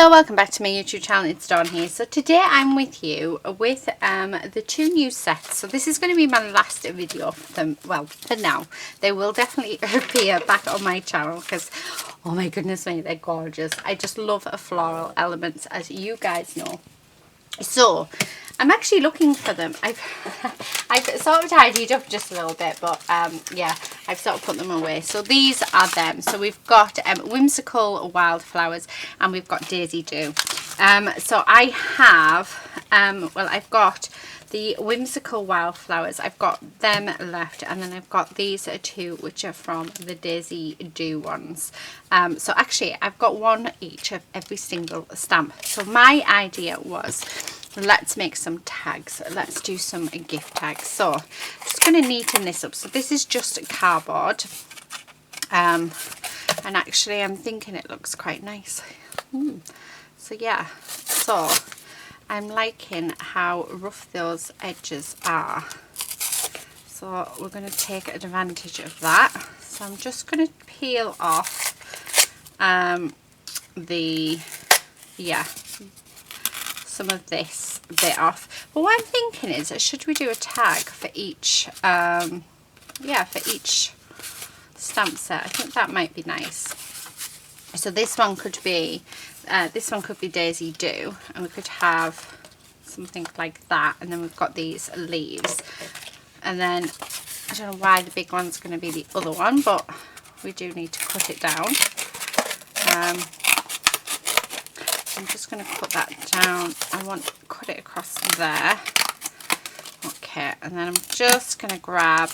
Hello, welcome back to my YouTube channel. It's Dawn here. So today I'm with you with the two new sets. So this is going to be my last video for them. Well, for now. They will definitely appear back on my channel because, oh my goodness me, they're gorgeous. I just love floral elements, as you guys know. So I'm actually looking for them. I've sort of tidied up just a little bit, but yeah, I've sort of put them away. So these are them. So we've got Whimsical Wildflowers and we've got Daisy Dew. So I have well, I've got the Whimsical Wildflowers. I've got them left, and then I've got these two which are from the Daisy Dew ones. So actually I've got one each of every single stamp. So my idea was, let's make some tags. Let's do some gift tags. So I'm just going to neaten this up. So this is just cardboard, and actually I'm thinking it looks quite nice. So yeah, so I'm liking how rough those edges are. So we're going to take advantage of that. So I'm just going to peel off some of this bit off. But what I'm thinking is, should we do a tag for each for each stamp set? I think that might be nice. So this one could be Daisy Dew, and we could have something like that, and then we've got these leaves, and then I don't know why the big one's going to be the other one, but we do need to cut it down. I'm just going to put that down. I want to cut it across there. Okay, and then I'm just going to grab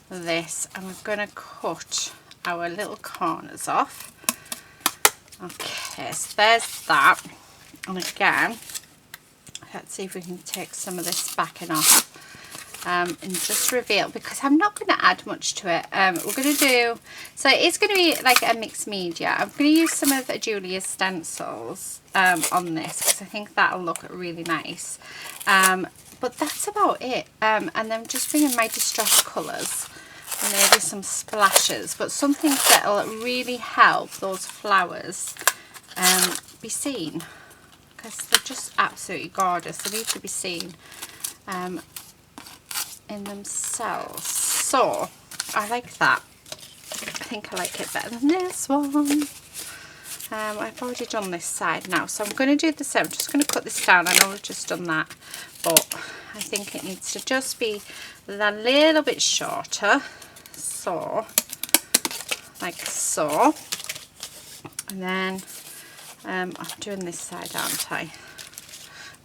this and we're going to cut our little corners off. Okay, so there's that. And again, let's see if we can take some of this backing off and just reveal, because I'm not going to add much to it. We're going to do, so it's going to be like a mixed media. I'm going to use some of Julia's stencils on this because I think that'll look really nice. But that's about it. And then just bringing my distress colours and maybe some splashes, but something that'll really help those flowers be seen, because they're just absolutely gorgeous. They need to be seen in themselves. So I like that. I think I like it better than this one. I've already done this side now, so I'm going to do the same. I'm just going to cut this down. I know I've just done that, but I think it needs to just be a little bit shorter. So like so, and then I'm doing this side, aren't I?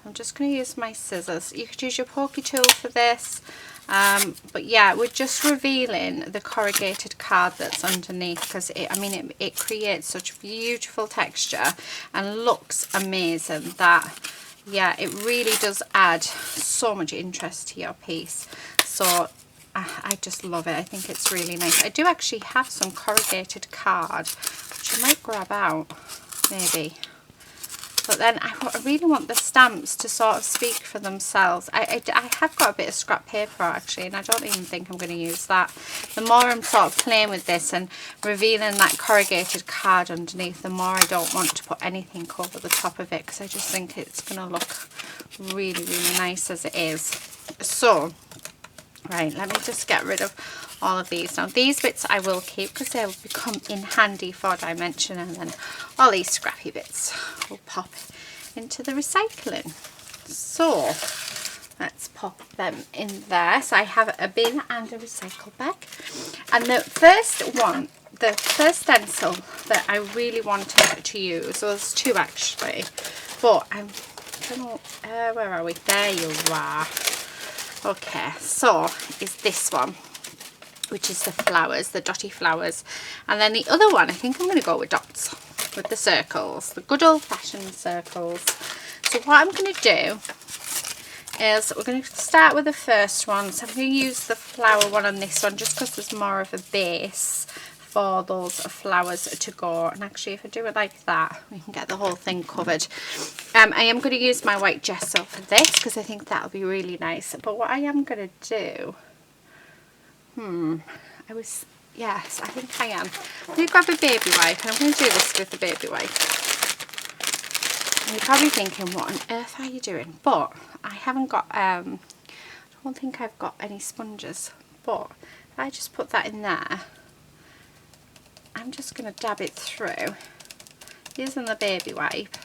I'm just going to use my scissors. You could use your pokey tool for this, but yeah, we're just revealing the corrugated card that's underneath, because it creates such beautiful texture and looks amazing that, yeah, it really does add so much interest to your piece. So I just love it. I think it's really nice. I do actually have some corrugated card which I might grab out maybe. But then I really want the stamps to sort of speak for themselves. I have got a bit of scrap paper actually, and I don't even think I'm going to use that. The more I'm sort of playing with this and revealing that corrugated card underneath, the more I don't want to put anything over the top of it, because I just think it's going to look really, really nice as it is. So, right, let me just get rid of all of these. Now these bits I will keep because they'll become in handy for dimension, and then all these scrappy bits will pop into the recycling. So let's pop them in there. So I have a bin and a recycle bag, and the first stencil that I really wanted to use, so there's two actually, but I don't know, where are we? There you are. Okay, so is this one, which is the flowers, the dotty flowers, and then the other one I think I'm going to go with dots, with the circles, the good old-fashioned circles. So what I'm going to do is we're going to start with the first one. So I'm going to use the flower one on this one just because there's more of a base for those flowers to go. And actually, if I do it like that, we can get the whole thing covered. I am going to use my white gesso for this because I think that'll be really nice. But what I am going to do, yes, I think I am. I'm going to grab a baby wipe, and I'm going to do this with the baby wipe. You're probably thinking, what on earth are you doing? But I haven't got, I don't think I've got any sponges. But if I just put that in there, I'm just going to dab it through using the baby wipe.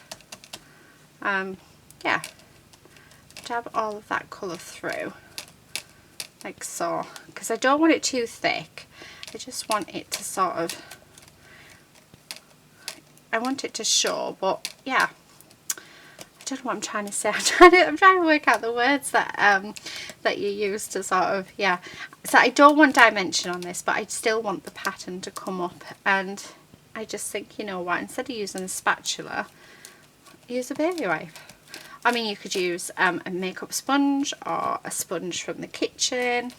Yeah, dab all of that colour through, like so, because I don't want it too thick. I just want it to sort of, I want it to show, but yeah. I don't know what I'm trying to say. I'm trying to work out the words that that you use to sort of, yeah. So I don't want dimension on this, but I still want the pattern to come up. And I just think, you know what, instead of using a spatula, use a baby wipe. I mean, you could use a makeup sponge or a sponge from the kitchen,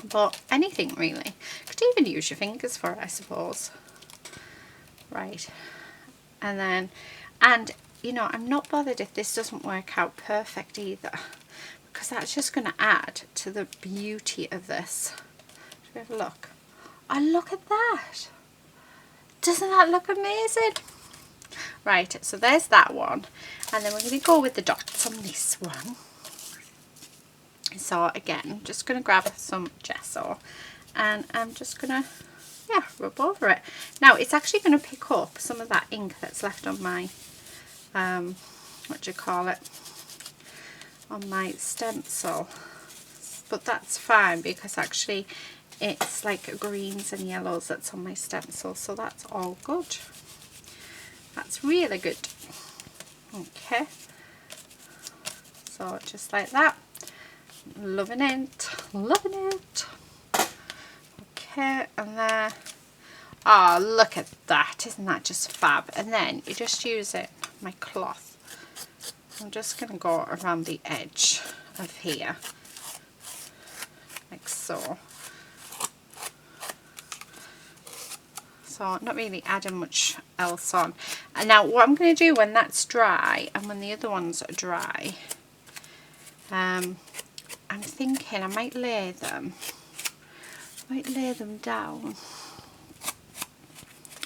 but anything really. You could even use your fingers for it, I suppose. Right, and then, and you know, I'm not bothered if this doesn't work out perfect either, because that's just going to add to the beauty of this. Should we have a look? Oh, look at that. Doesn't that look amazing? Right, so there's that one. And then we're going to go with the dots on this one. So again, just going to grab some gesso and I'm just going to, yeah, rub over it. Now it's actually going to pick up some of that ink that's left on my what do you call it, on my stencil, but that's fine because actually it's like greens and yellows that's on my stencil, so that's all good. That's really good. Okay, so just like that, loving it, loving it. Okay, and there, oh look at that, isn't that just fab? And then you just use it, my cloth, I'm just going to go around the edge of here like so. So not really adding much else on. And now what I'm going to do when that's dry and when the other ones are dry, I'm thinking I might lay them down.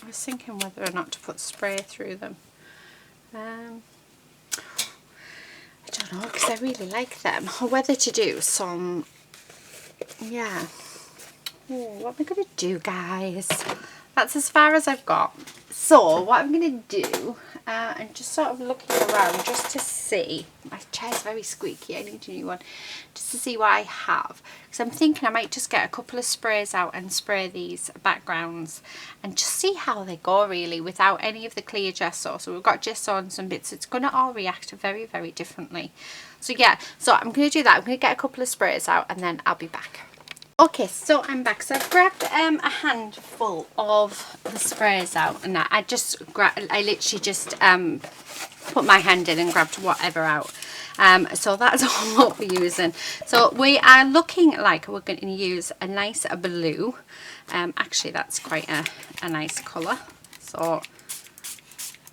I was thinking whether or not to put spray through them. I don't know, because I really like them. Or whether to do some, yeah. Oh, what am I going to do, guys? That's as far as I've got. So what I'm going to do, and just sort of looking around just to see, my chair's very squeaky, I need a new one, just to see what I have. Because I'm thinking I might just get a couple of sprays out and spray these backgrounds and just see how they go really without any of the clear gesso. So we've got gesso and some bits, it's going to all react very, very differently. So yeah, so I'm going to do that. I'm going to get a couple of sprays out and then I'll be back. Okay, so I'm back. So I've grabbed a handful of the sprays out, and I literally just put my hand in and grabbed whatever out. So that's all what we're using. So we are looking like we're going to use a nice blue. Actually, that's quite a nice colour. So,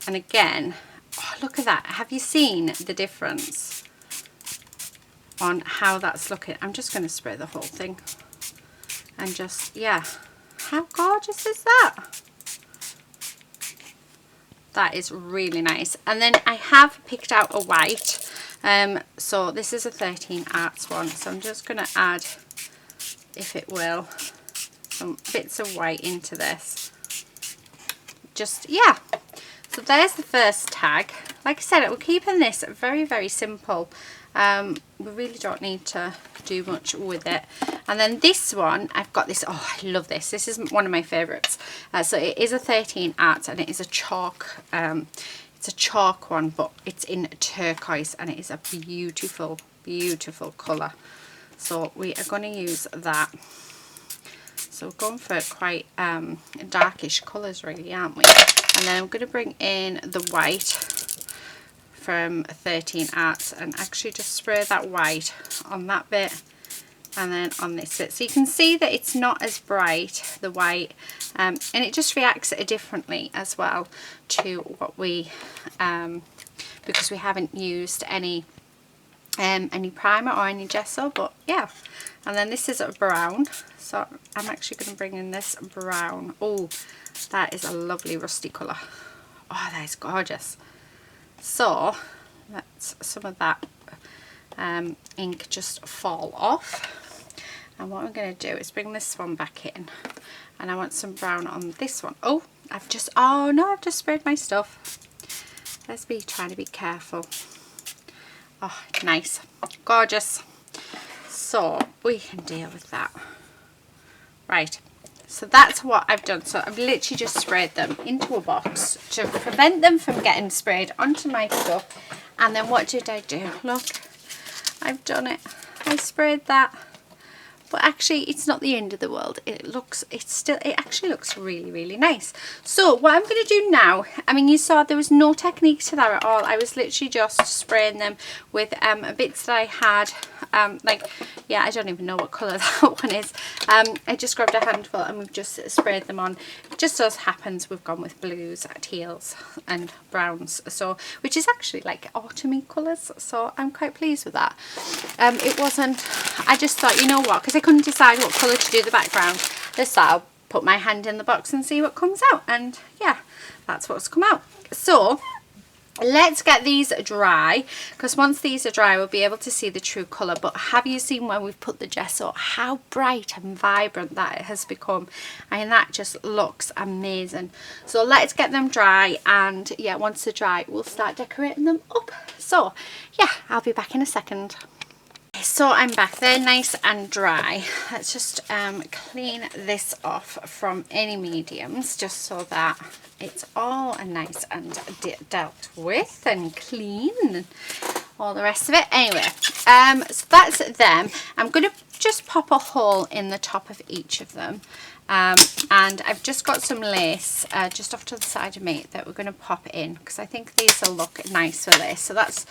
and again, oh, look at that. Have you seen the difference on how that's looking? I'm just going to spray the whole thing. And just, yeah, how gorgeous is that? That is really nice. And then I have picked out a white. So this is a 13 Arts one. So I'm just going to add, if it will, some bits of white into this. Just, yeah. So there's the first tag. Like I said, we're keeping this very, very simple. We really don't need to do much with it. And then this one, I've got this, oh I love this, this is one of my favourites. So it is a 13 Arts and it is a chalk, it's a chalk one, but it's in turquoise and it is a beautiful, beautiful colour. So we are going to use that. So we're going for quite darkish colours really, aren't we? And then I'm going to bring in the white from 13 Arts and actually just spray that white on that bit and then on this bit. So you can see that it's not as bright, the white, and it just reacts differently as well to what we, because we haven't used any primer or any gesso, but yeah. And then this is a brown, so I'm actually going to bring in this brown. Oh, that is a lovely rusty colour. Oh, that is gorgeous. So let's some of that ink just fall off, and what I'm going to do is bring this one back in, and I want some brown on this one. Oh, I've just sprayed my stuff. Let's be trying to be careful. Oh, nice, gorgeous. So we can deal with that. Right, so that's what I've done. So I've literally just sprayed them into a box to prevent them from getting sprayed onto my stuff. And then what did I do? Look, I've done it. I sprayed that. But actually it's not the end of the world. It actually looks really, really nice. So what I'm going to do now, I mean, you saw there was no technique to that at all. I was literally just spraying them with bits that I had, like, yeah, I don't even know what colour that one is. I just grabbed a handful and we've just sprayed them on. It just so happens we've gone with blues, teals and browns, so, which is actually like autumny colours, so I'm quite pleased with that. It wasn't, I just thought, you know what, because I couldn't decide what colour to do the background, this I'll put my hand in the box and see what comes out, and yeah, that's what's come out. So let's get these dry, because once these are dry we'll be able to see the true colour. But have you seen when we've put the gesso how bright and vibrant that it has become? I mean, that just looks amazing. So let's get them dry, and yeah, once they're dry we'll start decorating them up. So yeah, I'll be back in a second. So I'm back, they're nice and dry. Let's just clean this off from any mediums, just so that it's all nice and dealt with and clean and all the rest of it. Anyway, so that's them. I'm going to just pop a hole in the top of each of them. And I've just got some lace just off to the side of me that we're going to pop in, because I think these will look nice for this. So that's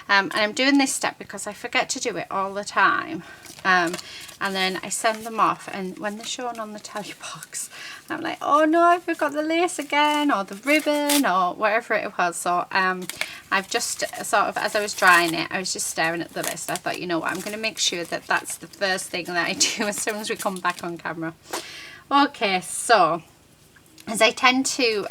and I'm doing this step because I forget to do it all the time, and then I send them off, and when they're shown on the telly box I'm like, oh no, I forgot the lace again, or the ribbon, or whatever it was. So I've just sort of, as I was drying it, I was just staring at the list. I thought, you know what, I'm going to make sure that that's the first thing that I do as soon as we come back on camera. Okay, so as I tend to,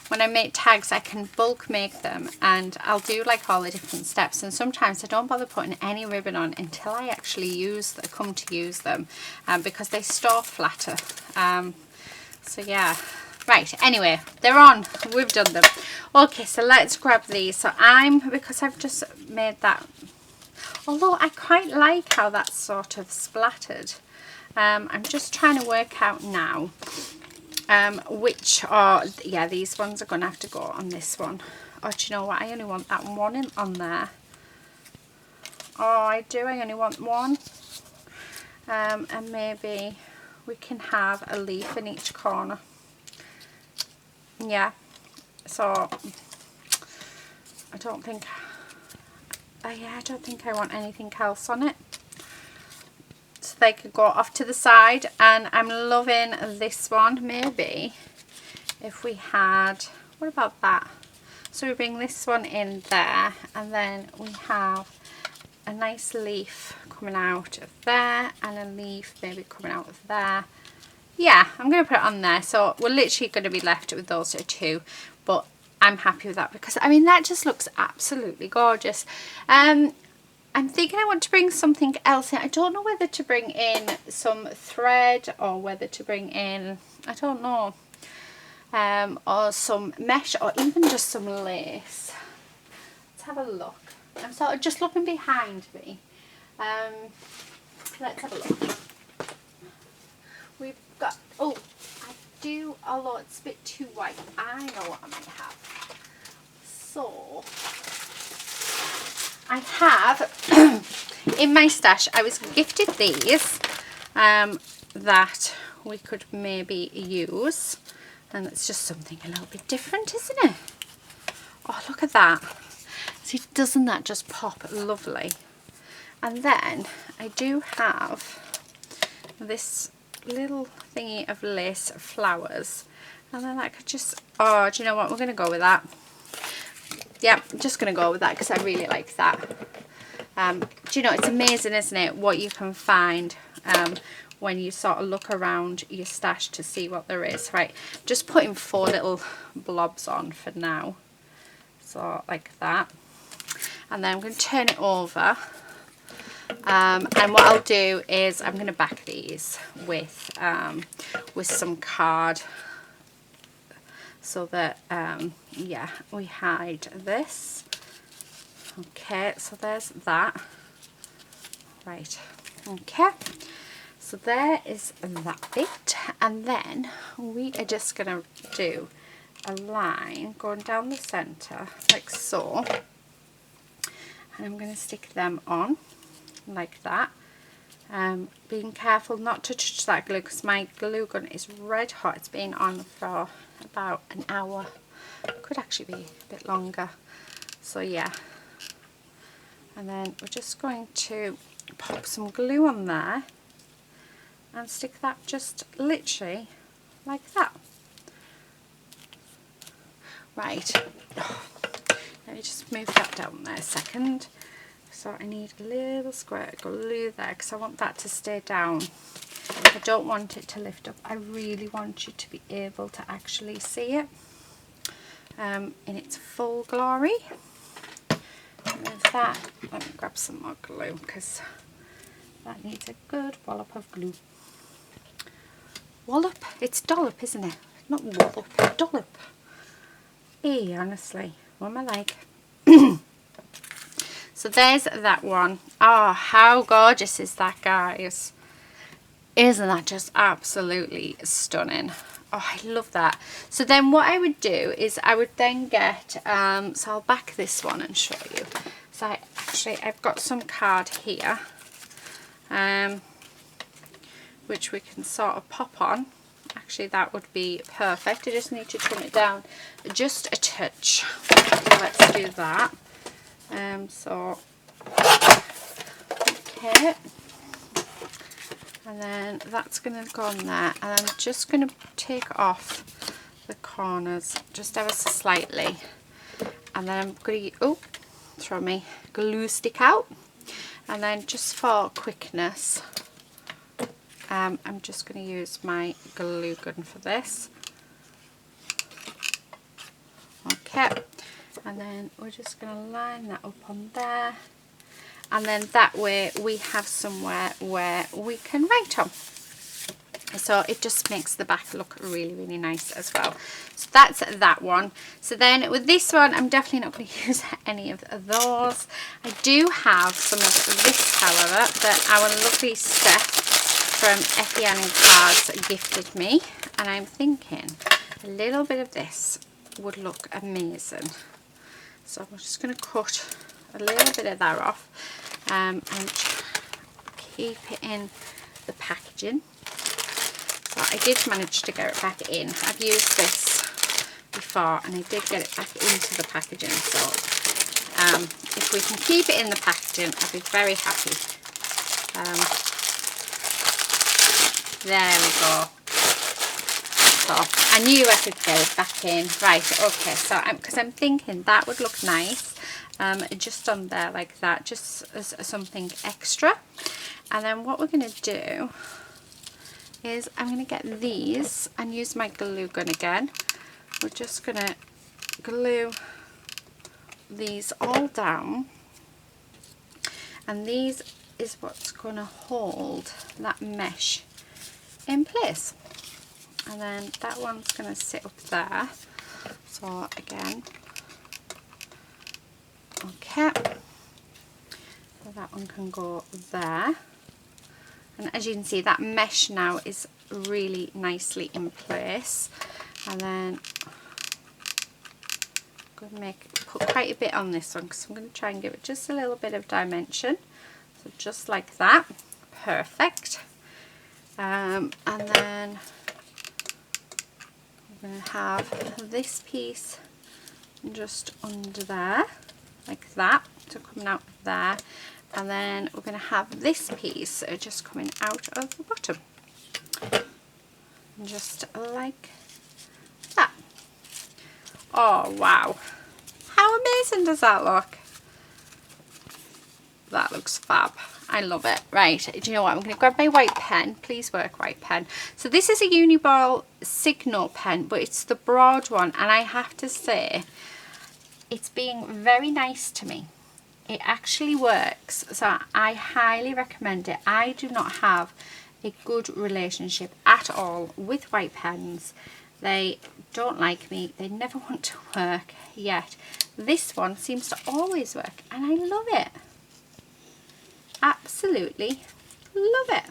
when I make tags, I can bulk make them, and I'll do like all the different steps, and sometimes I don't bother putting any ribbon on until I actually come to use them, because they store flatter. So yeah, right, anyway, they're on, we've done them. Okay, so let's grab these. So because I've just made that, although I quite like how that's sort of splattered, I'm just trying to work out now which are, yeah, these ones are going to have to go on this one. Oh, do you know what, I only want that one on there. Oh, I do, I only want one. And maybe we can have a leaf in each corner. Yeah, so I don't think I want anything else on it. So they could go off to the side, and I'm loving this one. Maybe if we had, what about that? So we bring this one in there, and then we have a nice leaf coming out of there, and a leaf maybe coming out of there. Yeah, I'm going to put it on there. So we're literally going to be left with those two, but I'm happy with that, because I mean, that just looks absolutely gorgeous. I'm thinking I want to bring something else in. I don't know whether to bring in some thread, or whether to bring in, I don't know, or some mesh, or even just some lace. Let's have a look. I'm sort of just looking behind me. Let's have a look. We've got, oh, I do, although it's a bit too white, I know what I might have. So I have in my stash, I was gifted these that we could maybe use, and it's just something a little bit different, isn't it? Oh, look at that. See, doesn't that just pop lovely? And then I do have this little thingy of lace flowers, and then I could just, oh, do you know what, we're going to go with that. Yeah, I'm just going to go with that because I really like that. Do you know, it's amazing, isn't it, what you can find when you sort of look around your stash to see what there is. Right, just putting 4 little blobs on for now. so like that. And then I'm going to turn it over, and what I'll do is I'm going to back these with some card, so that yeah, we hide this. Okay, so there's that. Right, okay, so there is that bit, and then we are just going to do a line going down the centre like so, and I'm going to stick them on like that. Being careful not to touch that glue, because my glue gun is red hot. It's been on for about an hour, could actually be a bit longer, so yeah. And then we're just going to pop some glue on there and stick that just literally like that. Right, let me just move that down there a second. So I need a little squirt of glue there, because I want that to stay down. I don't want it to lift up. I really want you to be able to actually see it in its full glory. And there's that. Let me grab some more glue, because that needs a good wallop of glue. Wallop? It's dollop, isn't it? Not wallop, dollop. Hey, honestly, what am I like? So there's that one. Oh, how gorgeous is that, guys? Isn't that just absolutely stunning? Oh, I love that. So then what I would do is I would then get, so I'll back this one and show you. So I've got some card here, which we can sort of pop on. Actually, that would be perfect. I just need to trim it down just a touch. So let's do that. So, okay. And then that's going to go on there, and I'm just going to take off the corners just ever so slightly, and then I'm going to throw my glue stick out, and then just for quickness I'm just going to use my glue gun for this. Okay, and then we're just going to line that up on there. And then that way we have somewhere where we can write on. So it just makes the back look really, really nice as well. So that's that one. So then with this one, I'm definitely not going to use any of those. I do have some of this, however, that our lovely Steph from Effie Ann and Cards gifted me. And I'm thinking a little bit of this would look amazing. So I'm just going to cut a little bit of that off. And keep it in the packaging. So I did manage to get it back in. I've used this before and I did get it back into the packaging, so if we can keep it in the packaging, I'll be very happy. There we go. So I knew I could get it back in. Right, okay, so because I'm thinking that would look nice. Just on there like that, just as something extra. And then what we're going to do is I'm going to get these and use my glue gun again. We're just going to glue these all down, and these is what's going to hold that mesh in place. And then that one's going to sit up there. So again, okay, so that one can go there, and as you can see that mesh now is really nicely in place. And then I'm going to put quite a bit on this one, because I'm going to try and give it just a little bit of dimension. So just like that, perfect. And then I'm going to have this piece just under there like that, so coming out of there, and then we're going to have this piece just coming out of the bottom, just like that. Oh wow, how amazing does that look? That looks fab. I love it. Right, do you know what, I'm going to grab my white pen. Please work, white pen. So this is a Uniball Signal pen, but it's the broad one, and I have to say it's being very nice to me. It actually works, so I highly recommend it. I do not have a good relationship at all with white pens. They don't like me, they never want to work, yet this one seems to always work, and I love it. Absolutely love it.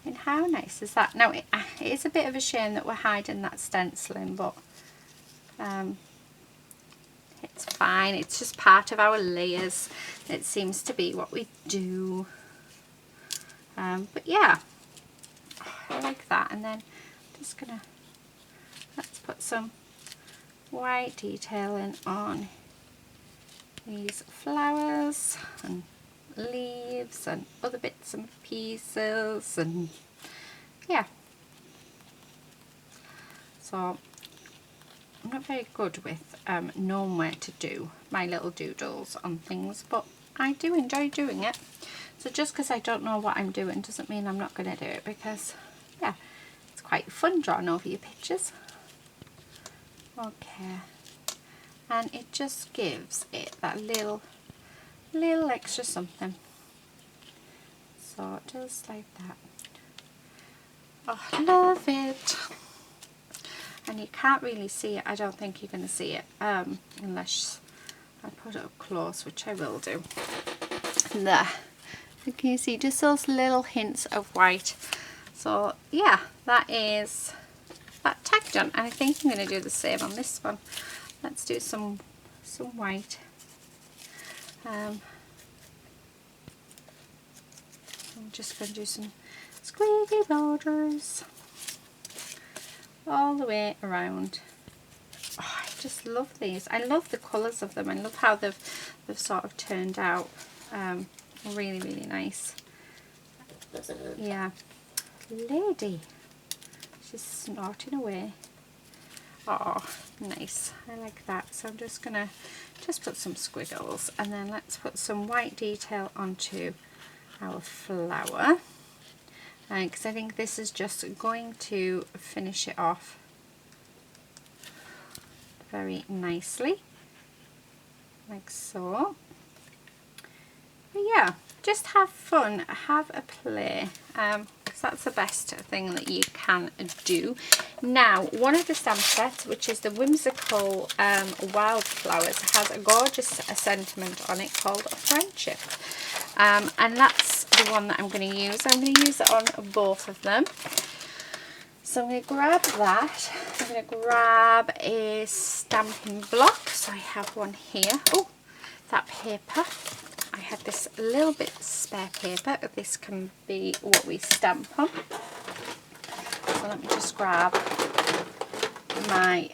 And how nice is that? Now it is a bit of a shame that we're hiding that stenciling, but it's fine. It's just part of our layers. It seems to be what we do. But yeah, I like that. And then I'm just gonna, let's put some white detailing on these flowers and leaves and other bits and pieces, and yeah. So I'm not very good with knowing where to do my little doodles on things, but I do enjoy doing it. So just because I don't know what I'm doing doesn't mean I'm not going to do it, because yeah, it's quite fun drawing over your pictures. Okay, and it just gives it that little extra something. So just like that. Oh, I love it. And you can't really see it. I don't think you're going to see it unless I put it up close, which I will do. There. You can see just those little hints of white. So yeah, that is that tag done. And I think I'm going to do the same on this one. Let's do some white. I'm just going to do some squiggly borders all the way around. Oh, I just love these. I love the colours of them. I love how they've sort of turned out. Really, really nice. Yeah. Lady. She's snorting away. Oh, nice. I like that. So I'm just going to put some squiggles, and then let's put some white detail onto our flower. Because I think this is just going to finish it off very nicely, like so. But yeah, just have fun, have a play, because that's the best thing that you can do. Now, one of the stamp sets, which is the Whimsical Wildflowers, has a gorgeous sentiment on it called Friendship. And that's the one that I'm going to use. I'm going to use it on both of them. So I'm going to grab that. I'm going to grab a stamping block. So I have one here. Oh, that paper. I had this little bit spare paper. This can be what we stamp on. So let me just grab my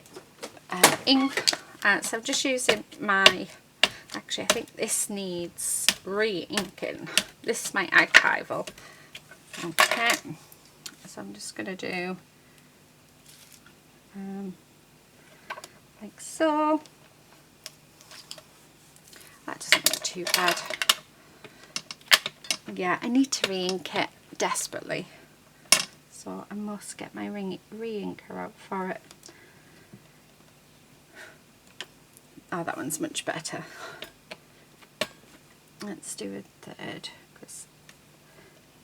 ink. So I'm just using my... Actually, I think this needs re-inking. This is my archival. Okay, so I'm just going to do like so. That doesn't look too bad. Yeah, I need to re-ink it desperately. So I must get my re-inker out for it. Oh, that one's much better. Let's do a third, because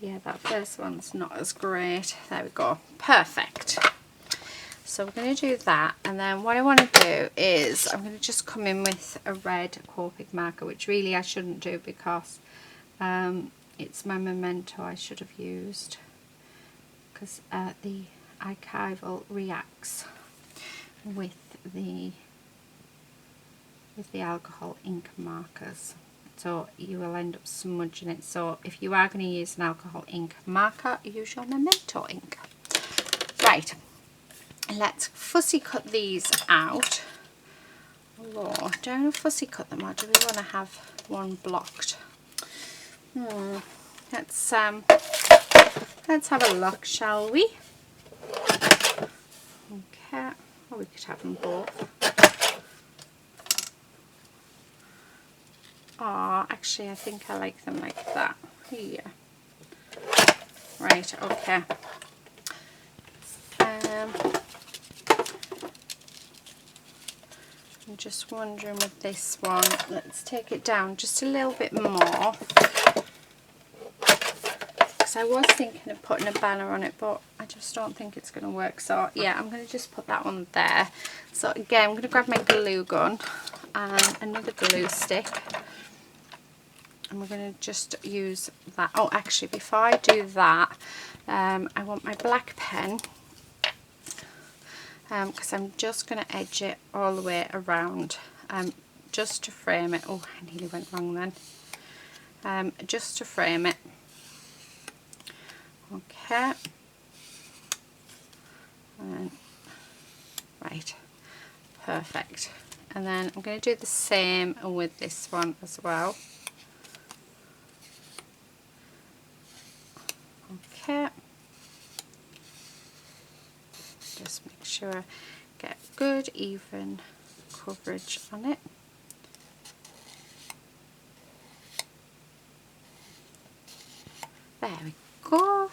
yeah, that first one's not as great. There we go. Perfect. So we're going to do that, and then what I want to do is I'm going to just come in with a red Copic marker, which really I shouldn't do because it's my memento I should have used, because the archival reacts with the alcohol ink markers, so you will end up smudging it. So if you are going to use an alcohol ink marker, use your memento ink. Right, let's fussy cut these out. Oh, do I want to fussy cut them, or do we want to have one blocked? Let's have a look, shall we? Okay, or we could have them both. Oh, actually I think I like them like that. Yeah. Right, okay. I'm just wondering with this one, let's take it down just a little bit more. Because I was thinking of putting a banner on it, but I just don't think it's going to work. So yeah, I'm going to just put that one there. So again, I'm going to grab my glue gun and another glue stick. And we're going to just use that. Oh, actually, before I do that, I want my black pen. Because I'm just going to edge it all the way around, just to frame it. Oh, I nearly went wrong then. Just to frame it. Okay. And, right. Perfect. And then I'm going to do the same with this one as well. Okay. Just make sure I get good even coverage on it. There we go.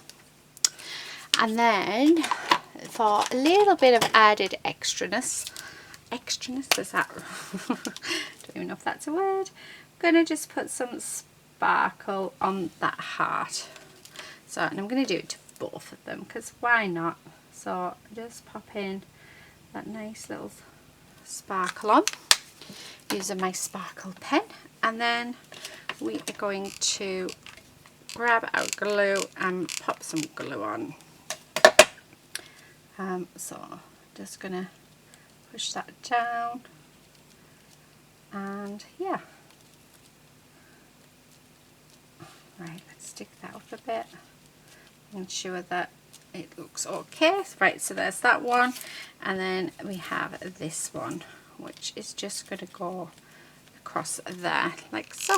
And then for a little bit of added extraness, is that don't even know if that's a word, I'm gonna just put some sparkle on that heart. So, and I'm gonna do it to both of them because why not? So just pop in that nice little sparkle on using my sparkle pen, and then we are going to grab our glue and pop some glue on. So just gonna push that down, and yeah, right, let's stick that up a bit, ensure that it looks okay. Right, so there's that one, and then we have this one, which is just going to go across there like so.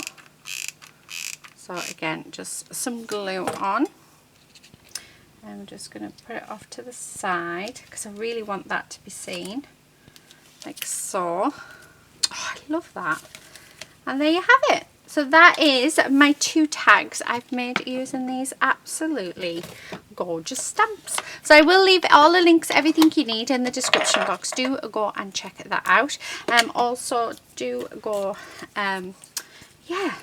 So again, just some glue on. I'm just going to put it off to the side because I really want that to be seen, like so. Oh, I love that. And there you have it. So that is my 2 tags I've made using these absolutely gorgeous stamps. So I will leave all the links, everything you need in the description box. Do go and check that out. Also do go, yeah,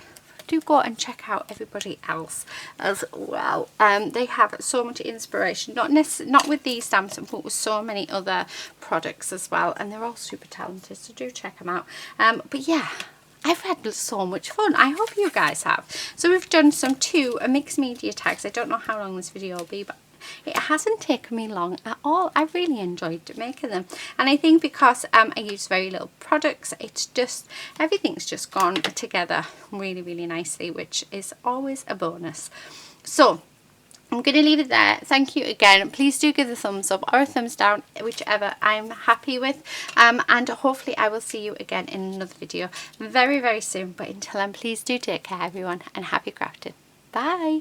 do go and check out everybody else as well. They have so much inspiration, not with these stamps, but with so many other products as well, and they're all super talented, so do check them out. But yeah, I've had so much fun. I hope you guys have. So we've done some 2 mixed media tags. I don't know how long this video will be, but it hasn't taken me long at all. I really enjoyed making them, and I think because I use very little products, it's just, everything's just gone together really, really nicely, which is always a bonus. So I'm going to leave it there. Thank you again. Please do give a thumbs up or a thumbs down, whichever I'm happy with. And hopefully I will see you again in another video very, very soon. But until then, please do take care, everyone, and happy crafting. Bye.